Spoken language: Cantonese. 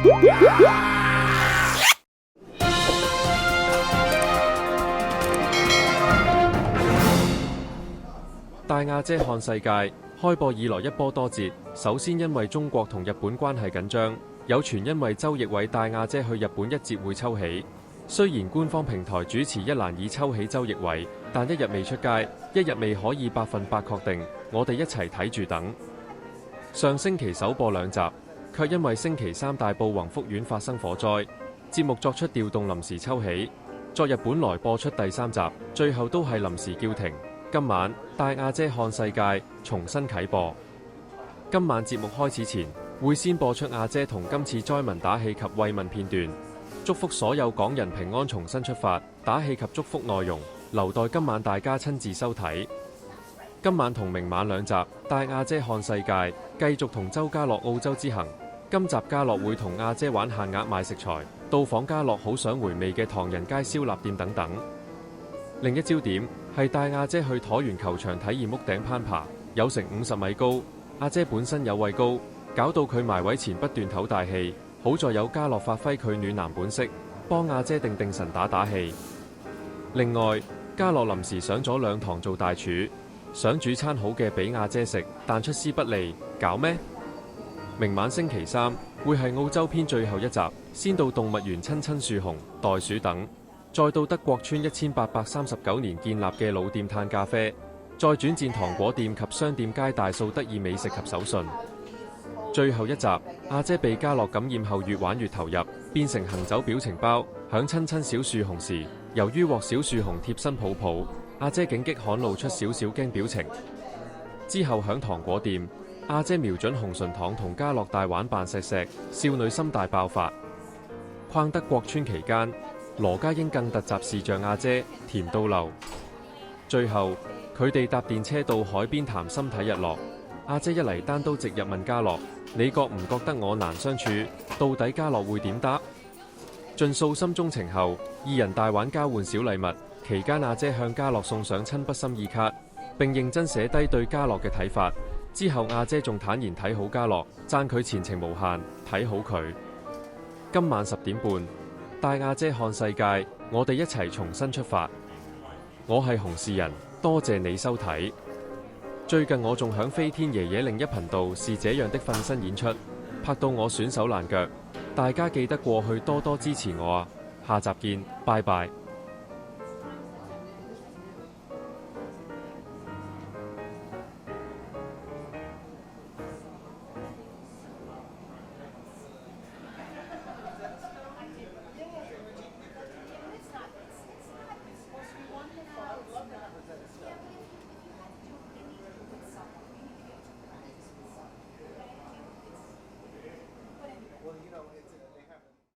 大亞姐看世界開播以來一波多折，首先因為中國同日本關係緊張，有傳因為周奕偉帶亞姐去日本一節會抽起。雖然官方平台主持一欄已抽起周奕偉，但一日未出街，一日未可以100%確定。我哋一齊睇住等。上星期首播2集，卻因為星期三大埔宏福苑發生火災，節目作出調動，臨時抽起。昨日本來播出第3集，最後都係臨時叫停。今晚大亞姐看世界重新啟播。今晚節目開始前，會先播出亞姐同今次災民打氣及慰問片段，祝福所有港人平安重新出發，打氣及祝福內容留待今晚大家親自收睇。今晚同明晚2集，大亞姐看世界繼續同周家樂澳洲之行。今集家樂會同亞姐玩限額買食材，到訪家樂好想回味嘅唐人街燒臘店等等。另一焦點係帶亞姐去橢圓球場體驗屋頂攀爬，有成50米高。亞姐本身有畏高，搞到佢埋位前不斷唞大氣。好在有家樂發揮佢暖男本色，幫亞姐定神打氣。另外，家樂臨時上咗2堂做大廚，想煮餐好嘅俾亞姐食，但出師不利，搞咩？明晚星期三會係澳洲篇最後一集，先到動物園親樹熊、袋鼠等。再到德國村1839年建立嘅老店嘆咖啡，再轉戰糖果店及商店皆大掃得意美食及手信。最後一集，亞姐被家樂感染後越玩越投入，變成行走表情包。響親小樹熊時，由於獲小樹熊貼身抱抱，亞姐警激罕露出少少驚表情。之後響糖果店，亞姐瞄準紅唇糖同家樂大玩扮錫錫，少女心大爆發。逛德國村期間，羅家英更突襲視像亞姐，甜到流。最後佢哋搭電車到海邊談心睇日落。亞姐一嚟單刀直入問家樂：你覺唔覺得我難相處？到底家樂會點答？盡訴心中情後，二人大玩交換小禮物。期間亞姐向家樂送上親筆心意卡，並認真寫低對家樂嘅睇法。之後亞姐仲坦言睇好家樂，讚佢前程無限，睇好佢。今晚10點半，帶亞姐看世界，我哋一齊重新出發。我係洪仕仁，多謝你收睇。最近我仲響飛天爺爺另一頻道是這樣的瞓身演出，拍到我損手爛腳，大家記得過去多多支持我啊！下集見，拜拜。